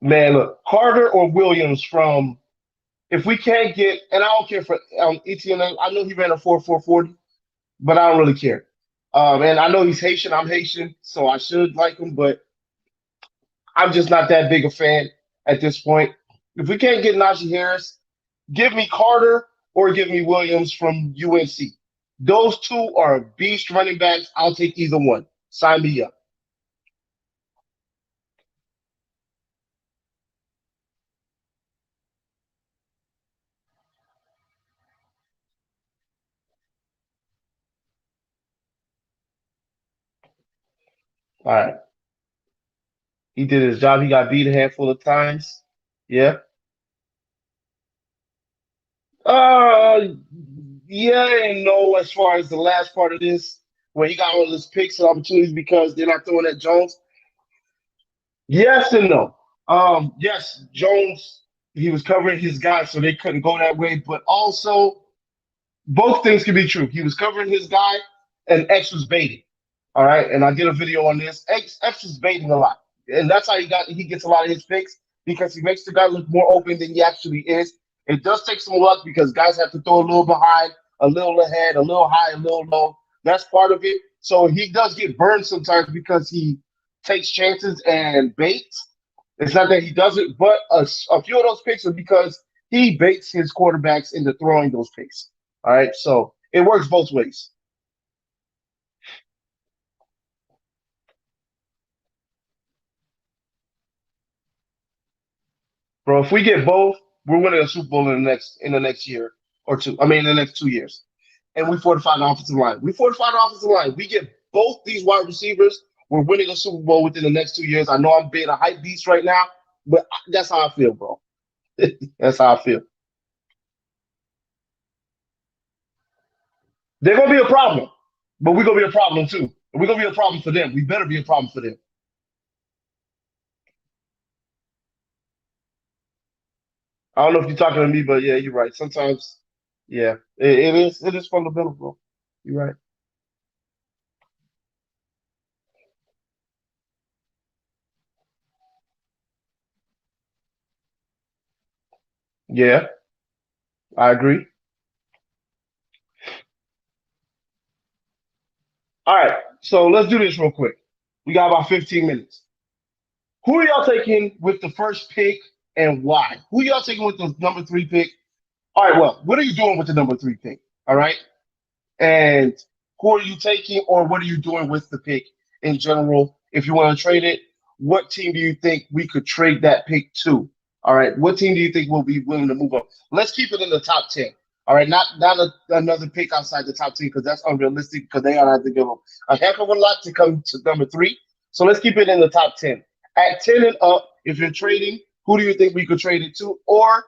Man, look, Carter or Williams from if we can't get, and I don't care for ETN. I know he ran a 4.40, but I don't really care. And I know he's Haitian. I'm Haitian, so I should like him, but I'm just not that big a fan at this point. If we can't get Najee Harris, give me Carter or give me Williams from UNC. Those two are beast running backs. I'll take either one. Sign me up. All right. He did his job. He got beat a handful of times. Yeah. Uh, yeah and no as far as the last part of this, where he got all his picks and opportunities because they're not throwing at Jones. Yes and no. Yes, Jones, he was covering his guy, so they couldn't go that way. But also, both things can be true. He was covering his guy, and X was baiting. All right, and I did a video on this. X was baiting a lot, and that's how he gets a lot of his picks because he makes the guy look more open than he actually is. It does take some luck because guys have to throw a little behind, a little ahead, a little high, a little low. That's part of it. So he does get burned sometimes because he takes chances and baits. It's not that he doesn't, but a few of those picks are because he baits his quarterbacks into throwing those picks. All right, so it works both ways. Bro, if we get both, we're winning a Super Bowl in the next year or two. I mean, in the next 2 years, and we fortify the offensive line. We fortify the offensive line. We get both these wide receivers. We're winning a Super Bowl within the next 2 years. I know I'm being a hype beast right now, but that's how I feel, bro. That's how I feel. They're gonna be a problem, but we're gonna be a problem too. We're gonna be a problem for them. We better be a problem for them. I don't know if you're talking to me, but yeah, you're right. Sometimes, yeah, it is fundamental, bro. You're right. Yeah, I agree. All right, so let's do this real quick. We got about 15 minutes. Who are y'all taking with the first pick and why? Who y'all taking with the number three pick? All right, well, what are you doing with the number three pick? All right. And who are you taking, or what are you doing with the pick in general? If you want to trade it, what team do you think we could trade that pick to? All right, what team do you think will be willing to move up? Let's keep it in the top 10. All right, another pick outside the top 10 because that's unrealistic because they are have to give up a heck of a lot to come to number three. So let's keep it in the top 10. At 10 and up, if you're trading, who do you think we could trade it to? Or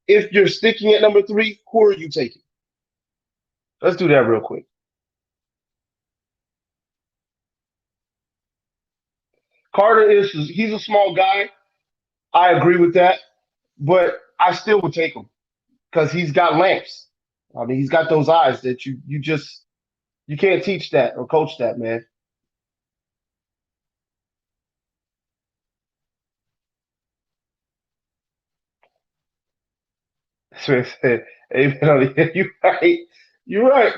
if you're sticking at number three, who are you taking? Let's do that real quick. Carter is he's a small guy. I agree with that, but I still would take him because he's got lamps. I mean, he's got those eyes that you just you can't teach that or coach that, man. Amen. You right. You're right.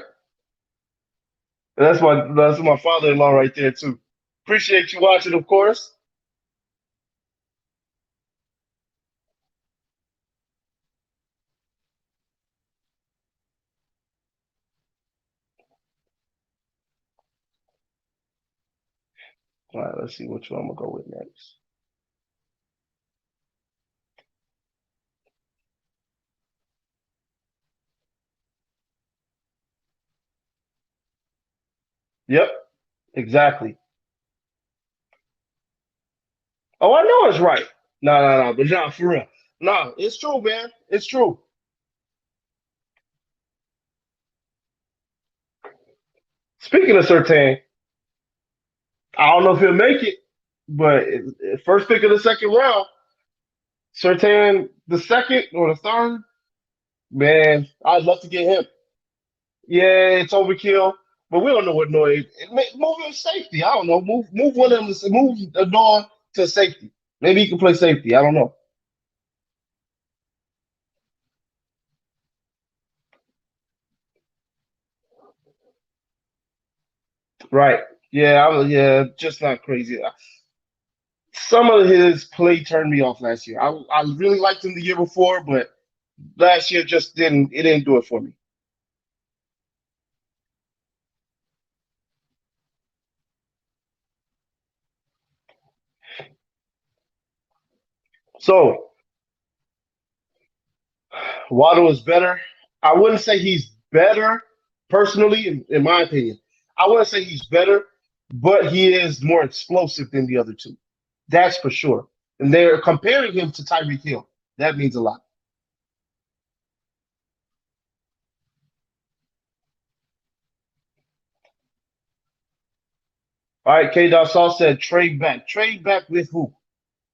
That's my father-in-law right there too. Appreciate you watching, of course. All right, let's see which one I'm gonna go with next. Yep, exactly. Oh, I know it's right. No, no, no, but no, for real. No, it's true, man. It's true. Speaking of Sertan, I don't know if he'll make it, but first pick of the second round, Sertan the second or the third, man, I'd love to get him. Yeah, it's overkill, but we don't know what noise. Move him to safety. I don't know. Move one of them. Move the Dawn to safety. Maybe he can play safety. I don't know. Right. Yeah. Yeah. Just not crazy. Some of his play turned me off last year. I really liked him the year before, but last year just didn't. It didn't do it for me. So Waddle is better. I wouldn't say he's better personally, in my opinion. I wouldn't say he's better, but he is more explosive than the other two. That's for sure. And they're comparing him to Tyreek Hill. That means a lot. All right, K. Dawson said trade back. Trade back with who?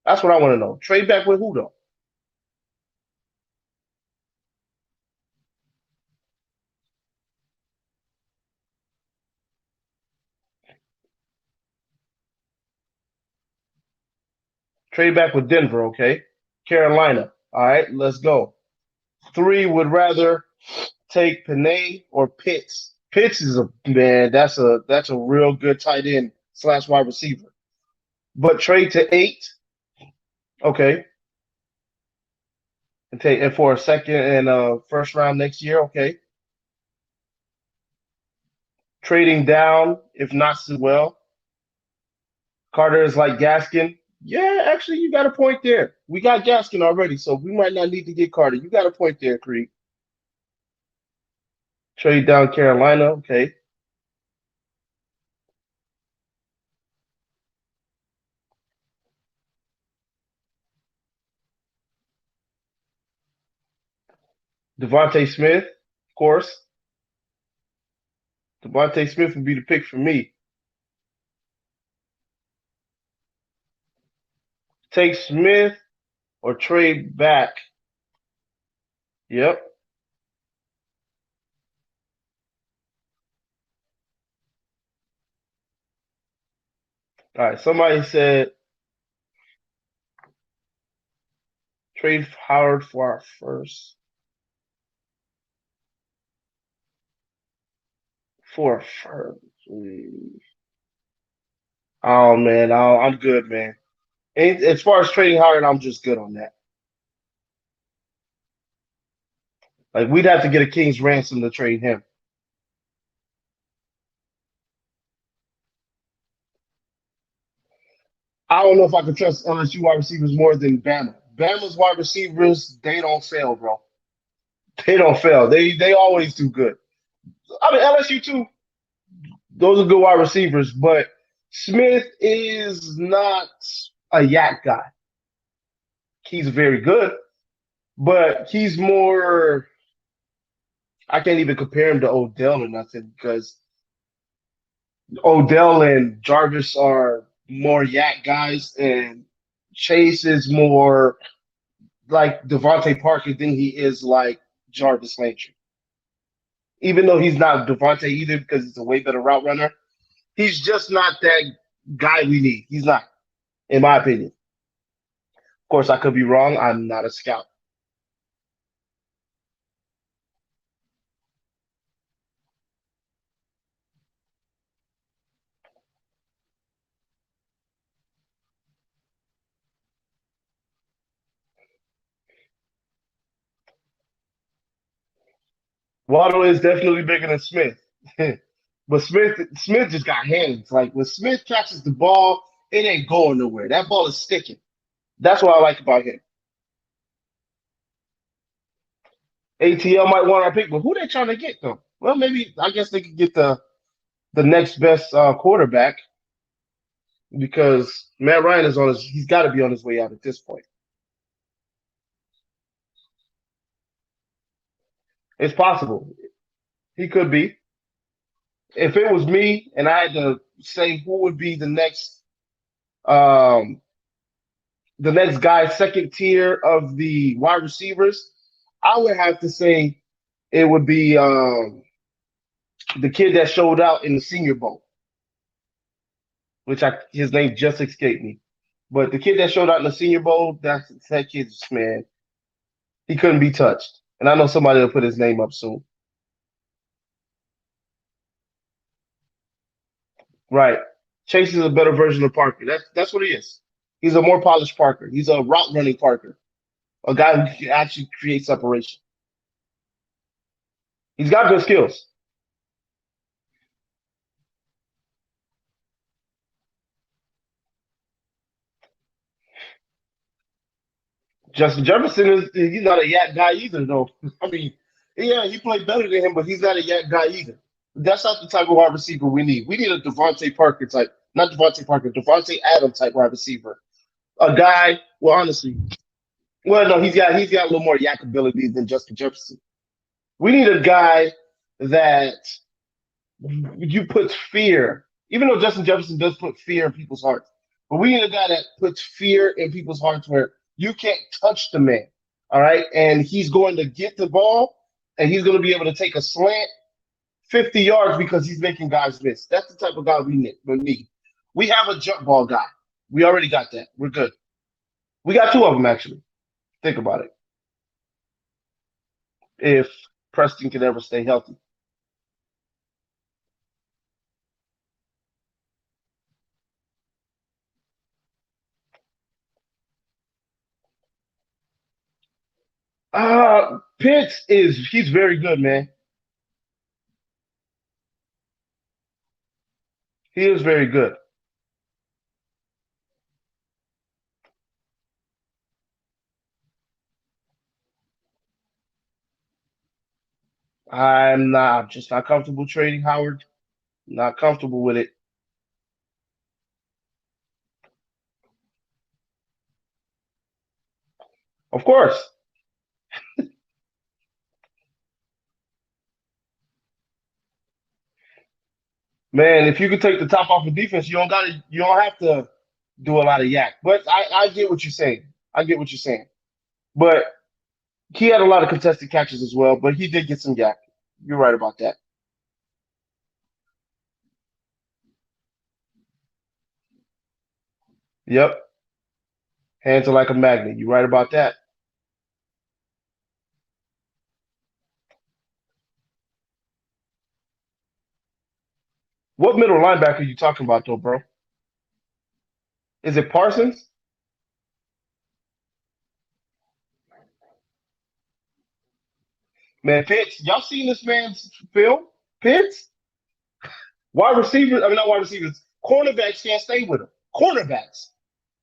That's what I want to know. Trade back with who though? Trade back with Denver, okay? Carolina. All right, let's go. Three would rather take Panay or Pitts. Pitts is a man. That's a real good tight end slash wide receiver. But trade to eight, okay, and take and for a second and first round next year, okay. Trading down if not so well. Carter is like Gaskin. Yeah, actually, you got a point there. We got Gaskin already, so we might not need to get Carter. You got a point there, Creed. Trade down Carolina, okay. Devontae Smith, of course. Devontae Smith would be the pick for me. Take Smith or trade back. Yep. All right. Somebody said trade Howard for our first. For a first. Oh man, I'm good, man. And as far as trading Howard, I'm just good on that. Like we'd have to get a king's ransom to trade him. I don't know if I can trust LSU wide receivers more than Bama. Bama's wide receivers, they don't fail, bro. They don't fail. They always do good. I mean LSU too. Those are good wide receivers, but Smith is not a yak guy. He's very good, but he's more. I can't even compare him to Odell or nothing because Odell and Jarvis are. more yak guys, and Chase is more like Devontae Parker than he is like Jarvis Landry. Even though he's not Devontae either because he's a way better route runner, he's just not that guy we need. He's not, in my opinion. Of course, I could be wrong. I'm not a scout. Waddle is definitely bigger than Smith. But Smith just got hands. Like when Smith catches the ball, it ain't going nowhere. That ball is sticking. That's what I like about him. ATL might want our pick, but who they trying to get though? Well, maybe I guess they could get the next best quarterback because Matt Ryan is on his. He's got to be on his way out at this point. It's possible he could be. If it was me and I had to say who would be um, the next guy, second tier of the wide receivers, I would have to say it would be the kid that showed out in the Senior Bowl, which his name just escaped me. But the kid that showed out in the Senior Bowl, that kid's man, he couldn't be touched. And I know somebody will put his name up soon. Right. Chase is a better version of Parker. That's what he is. He's a more polished Parker. He's a route running Parker, a guy who can actually create separation. He's got good skills. Justin Jefferson is he's not a yak guy either, though. I mean, yeah, he played better than him, but he's not a yak guy either. That's not the type of wide receiver we need. We need a Devontae Parker type, not Devontae Parker, Devontae Adams type wide receiver. A guy, well, honestly, well, no, he's got a little more yak ability than Justin Jefferson. We need a guy that you put fear, even though Justin Jefferson does put fear in people's hearts. But we need a guy that puts fear in people's hearts where you can't touch the man. All right. And he's going to get the ball and he's going to be able to take a slant 50 yards because he's making guys miss. That's the type of guy we need. We have a jump ball guy. We already got that. We're good. We got two of them, actually. Think about it. If Preston can ever stay healthy. Pitts he's very good, man. He is very good. I'm just not comfortable trading Howard. Not comfortable with it. Of course, man. If you could take the top off of defense, you don't have to do a lot of yak. But I get what you're saying. I get what you're saying. But he had a lot of contested catches as well. But he did get some yak. You're right about that. Yep. Hands are like a magnet. You're right about that. What middle linebacker are you talking about, though, bro? Is it Parsons? Man, Pitts. Y'all seen this man's film? Pitts? Wide receivers, I mean, not wide receivers, cornerbacks can't stay with him. Cornerbacks.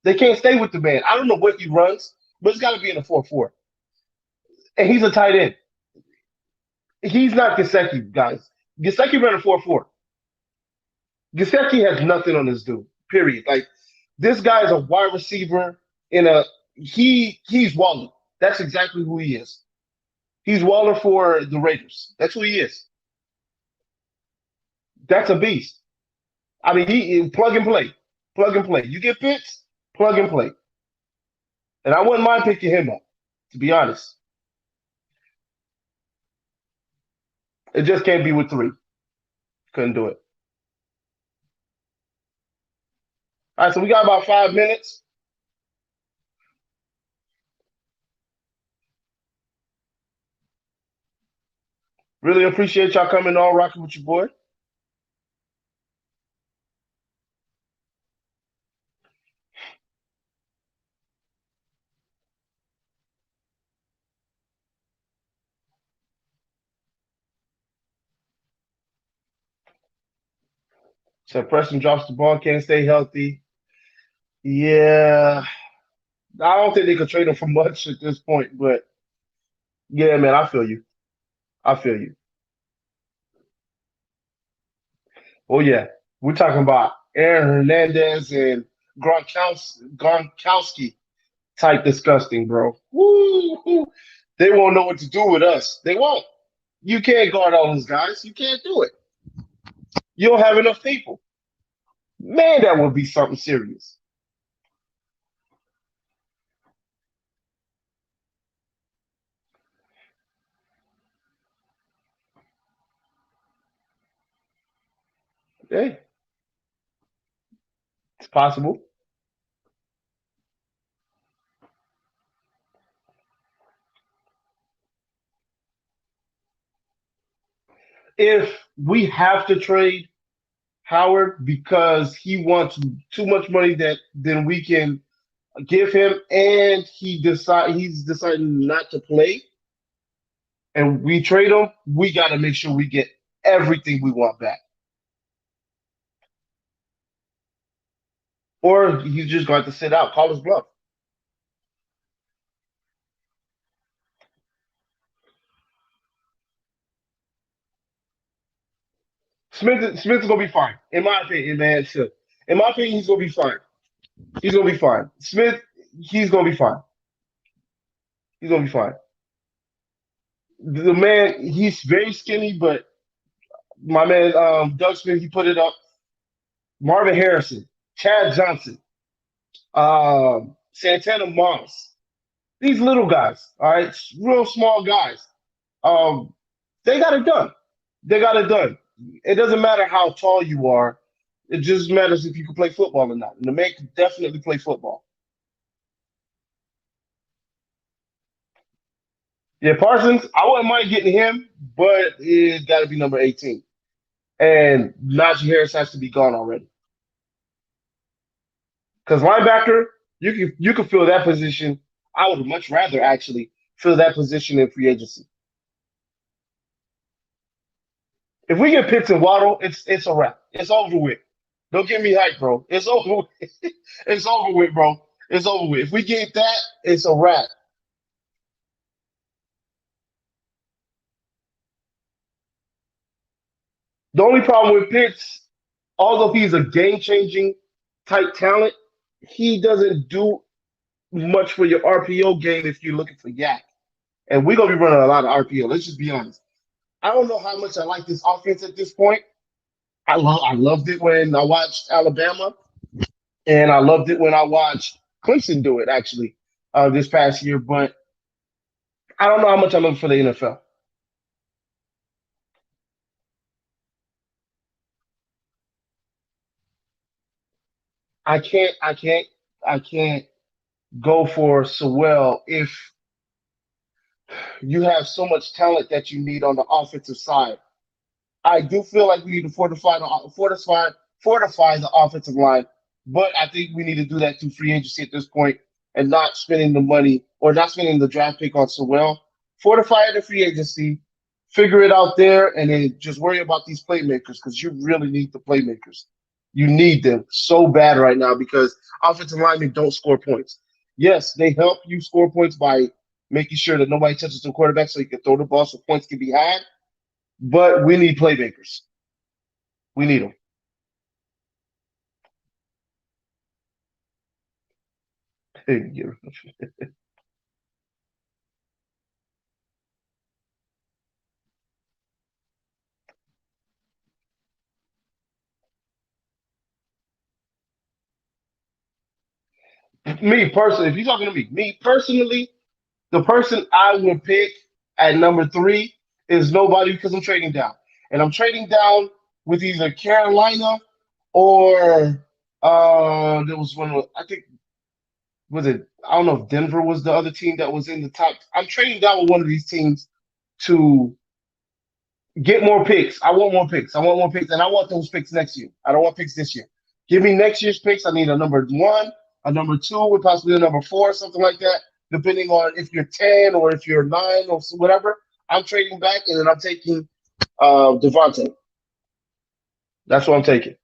They can't stay with the man. I don't know what he runs, but it's got to be in the 4-4. And he's a tight end. He's not Gesicki, guys. Gesicki ran a 4-4. Gesicki has nothing on this dude, period. Like, this guy is a wide receiver in a, he's Waller. That's exactly who he is. He's Waller for the Raiders. That's who he is. That's a beast. I mean, he plug and play. Plug and play. You get Pitts, plug and play. And I wouldn't mind picking him up, to be honest. It just can't be with three. Couldn't do it. All right, so we got about 5 minutes. Really appreciate y'all coming on, rocking with your boy. So Preston drops the ball, can't stay healthy. Yeah, I don't think they could trade him for much at this point, but yeah, man, I feel you. I feel you. Oh yeah, we're talking about Aaron Hernandez and Gronkowski type disgusting, bro. Woo! They won't know what to do with us. They won't. You can't guard all those guys. You can't do it. You don't have enough people. Man, that would be something serious. Hey, it's possible. If we have to trade Howard because he wants too much money that then we can give him, and he's deciding not to play, and we trade him, we got to make sure we get everything we want back, or he's just going to sit out, call his bluff. Smith's gonna be fine, in my opinion, man. Shit. In my opinion, he's gonna be fine. He's gonna be fine. Smith, he's gonna be fine. He's gonna be fine. The man, he's very skinny, but my man, Doug Smith, he put it up. Marvin Harrison, Chad Johnson, Santana Moss. These little guys, all right, real small guys. Um, they got it done. They got it done. It doesn't matter how tall you are. It just matters if you can play football or not. And the man can definitely play football. Yeah, Parsons, I wouldn't mind getting him, but it got to be number 18. And Najee Harris has to be gone already. Because linebacker, you can fill that position. I would much rather actually fill that position in free agency. If we get Pitts and Waddle, it's a wrap. It's over with. Don't get me hyped, bro. It's over. With. It's over with, bro. It's over with. If we get that, it's a wrap. The only problem with Pitts, although he's a game changing type talent, he doesn't do much for your RPO game if you're looking for yak. And we're gonna be running a lot of RPO. Let's just be honest. I don't know how much I like this offense at this point. I loved it when I watched Alabama, and I loved it when I watched Clemson do it actually this past year. But I don't know how much I love for the NFL. I can't go for Sewell if you have so much talent that you need on the offensive side. I do feel like we need to fortify the offensive line, but I think we need to do that through free agency at this point and not spending the money or not spending the draft pick on Sewell. Fortify it in free agency, figure it out there, and then just worry about these playmakers because you really need the playmakers. You need them so bad right now because offensive linemen don't score points. Yes, they help you score points by making sure that nobody touches the quarterback so you can throw the ball so points can be had. But we need playmakers. We need them. Me personally, if you're talking to me personally, the person I would pick at number three is nobody because I'm trading down. And I'm trading down with either Carolina or there was one I think was it I don't know if Denver was the other team that was in the top. I'm trading down with one of these teams to get more picks. I want more picks. I want more picks, and I want those picks next year. I don't want picks this year. Give me next year's picks. I need a number one, a number two, with possibly a number four, something like that, depending on if you're 10 or if you're nine or whatever. I'm trading back, and then I'm taking Devontae. That's what I'm taking.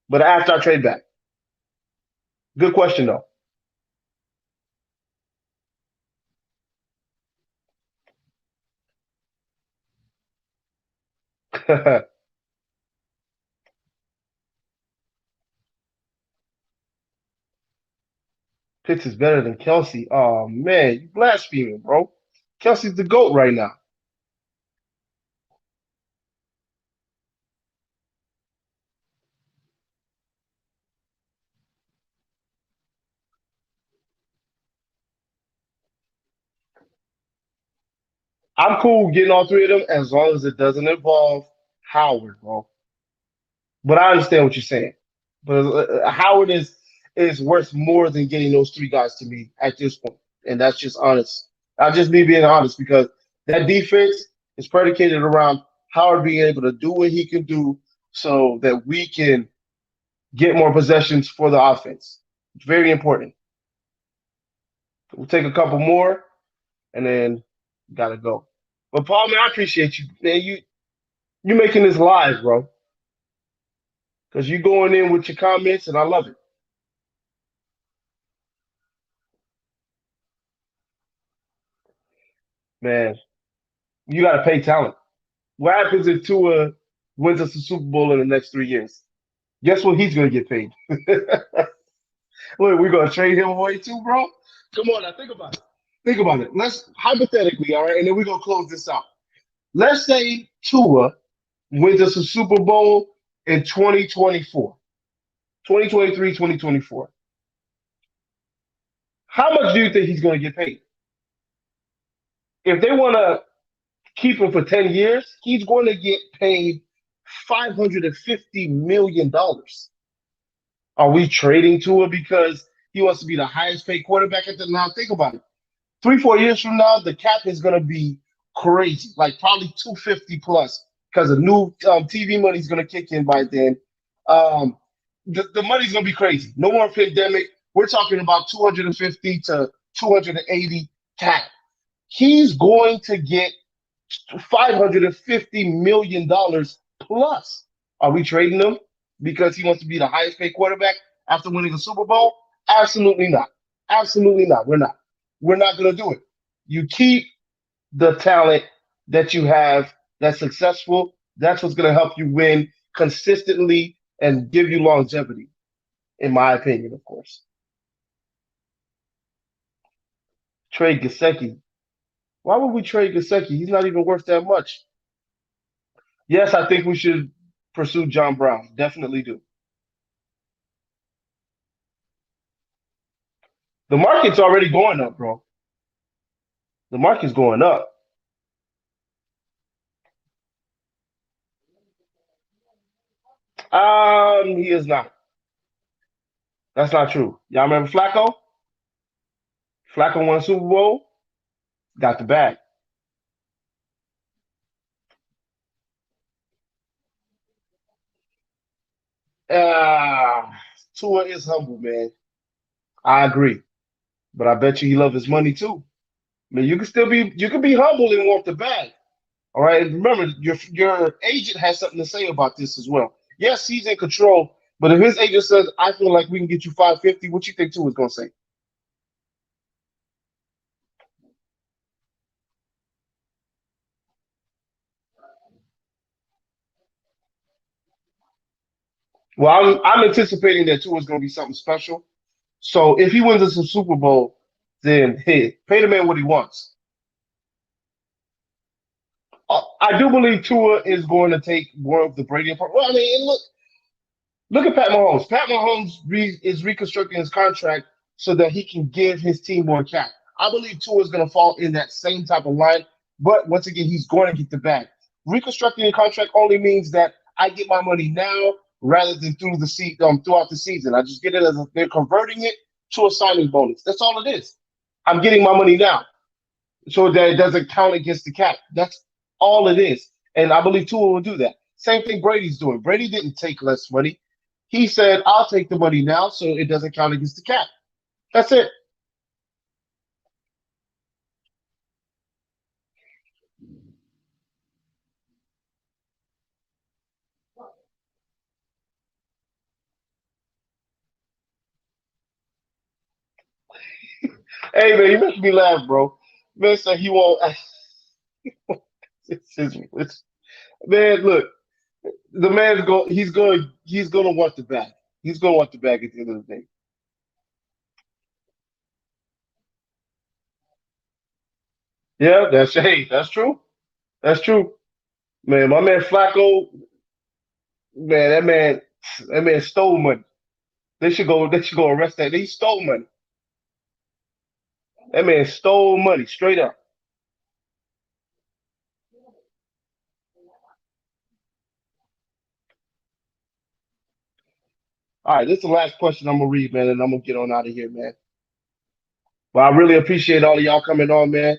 But after I trade back, good question though. Pitts is better than Kelsey. Oh man, you blaspheming, bro. Kelsey's the goat right now. I'm cool getting all three of them as long as it doesn't involve Howard, bro. But I understand what you're saying. But Howard is worth more than getting those three guys to me at this point, and that's just honest. That's just me being honest because that defense is predicated around Howard being able to do what he can do, so that we can get more possessions for the offense. It's very important. We'll take a couple more, and then gotta go. But Paul, man, I appreciate you, man. You making this live, bro, because you going in with your comments, and I love it, man. You got to pay talent. What happens if Tua wins us the Super Bowl in the next 3 years? Guess what? He's going to get paid. Wait, we're going to trade him away too, bro? Come on now, think about it. Think about it. Let's hypothetically, all right, and then we're going to close this out. Let's say Tua wins us a Super Bowl in 2024, 2023, 2024. How much do you think he's going to get paid? If they want to keep him for 10 years, he's going to get paid $550 million. Are we trading Tua because he wants to be the highest paid quarterback at the now? Think about it. 3, 4 years from now, the cap is going to be crazy, like probably 250 plus, because the new TV money is going to kick in by then. Um, the money's going to be crazy. No more pandemic. We're talking about 250 to 280 cap. He's going to get $550 million plus. Are we trading him because he wants to be the highest paid quarterback after winning a Super Bowl? Absolutely not. Absolutely not. We're not. We're not going to do it. You keep the talent that you have that's successful. That's what's going to help you win consistently and give you longevity, in my opinion, of course. Trade Gasecki. Why would we trade Gasecki? He's not even worth that much. Yes, I think we should pursue John Brown. Definitely do. The market's already going up, bro. The market's going up. He is not. That's not true. Y'all remember Flacco? Flacco won a Super Bowl, got the bag. Uh, Tua is humble, man. I agree, but I bet you he loves his money too. I mean, you can be humble and want the bag. All right, and remember, your agent has something to say about this as well. Yes, he's in control, but if his agent says, "I feel like we can get you 550," what you think Tua is going to say? Well, I'm anticipating that Tua is going to be something special. So if he wins us a Super Bowl, then hey, pay the man what he wants. I do believe Tua is going to take more of the Brady apart. Well, I mean, look at Pat Mahomes. Pat Mahomes is reconstructing his contract so that he can give his team more cap. I believe Tua is going to fall in that same type of line, but once again, he's going to get the bag. Reconstructing a contract only means that I get my money now rather than throughout the season. I just get it as they're converting it to a signing bonus. That's all it is. I'm getting my money now so that it doesn't count against the cap. That's all it is. And I believe Tua will do that. Same thing Brady's doing. Brady didn't take less money. He said, I'll take the money now so it doesn't count against the cap. That's it. Hey, man, you make me laugh, bro. Man said he won't. It's, man, look, the man's going. He's going to want the bag. He's going to want the bag at the end of the day. Yeah, that's true. That's true. Man, my man Flacco, man, that man stole money. They should go arrest that. He stole money. That man stole money straight up. All right, this is the last question I'm gonna read, man, and I'm gonna get on out of here, man. But I really appreciate all of y'all coming on, man.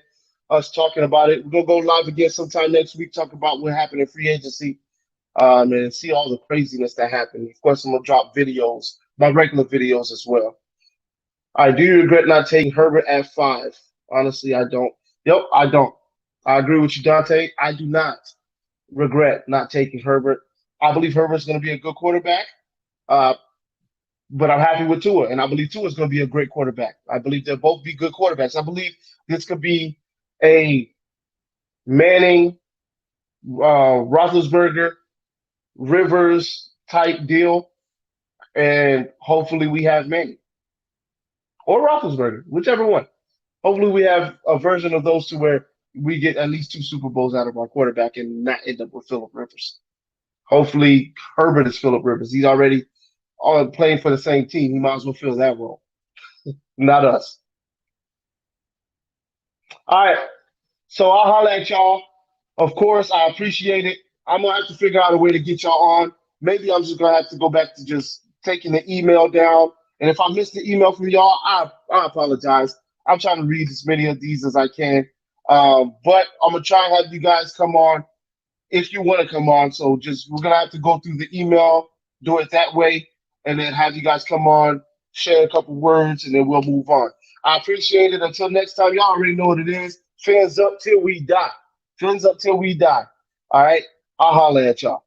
Us talking about it. We're gonna go live again sometime next week, talk about what happened in free agency, and see all the craziness that happened. Of course, I'm gonna drop videos, my regular videos as well. I do regret not taking Herbert at 5. Honestly, I don't. Yep, I don't. I agree with you, Dante. I do not regret not taking Herbert. I believe Herbert's going to be a good quarterback, uh, but I'm happy with Tua, and I believe Tua is going to be a great quarterback. I believe they'll both be good quarterbacks. I believe this could be a Manning, Roethlisberger, Rivers type deal, and hopefully we have Manning or Roethlisberger, whichever one. Hopefully we have a version of those two where we get at least 2 Super Bowls out of our quarterback and not end up with Philip Rivers. Hopefully Herbert is Philip Rivers. He's already on playing for the same team. He might as well fill that role, not us. All right. So I'll holler at y'all. Of course, I appreciate it. I'm gonna have to figure out a way to get y'all on. Maybe I'm just gonna have to go back to just taking the email down. And if I missed the email from y'all, I apologize. I'm trying to read as many of these as I can. But I'm gonna try and have you guys come on if you want to come on. So just we're gonna have to go through the email, do it that way, and then have you guys come on, share a couple words, and then we'll move on. I appreciate it. Until next time, y'all already know what it is. Fans up till we die. Fins up till we die. All right. I'll holler at y'all.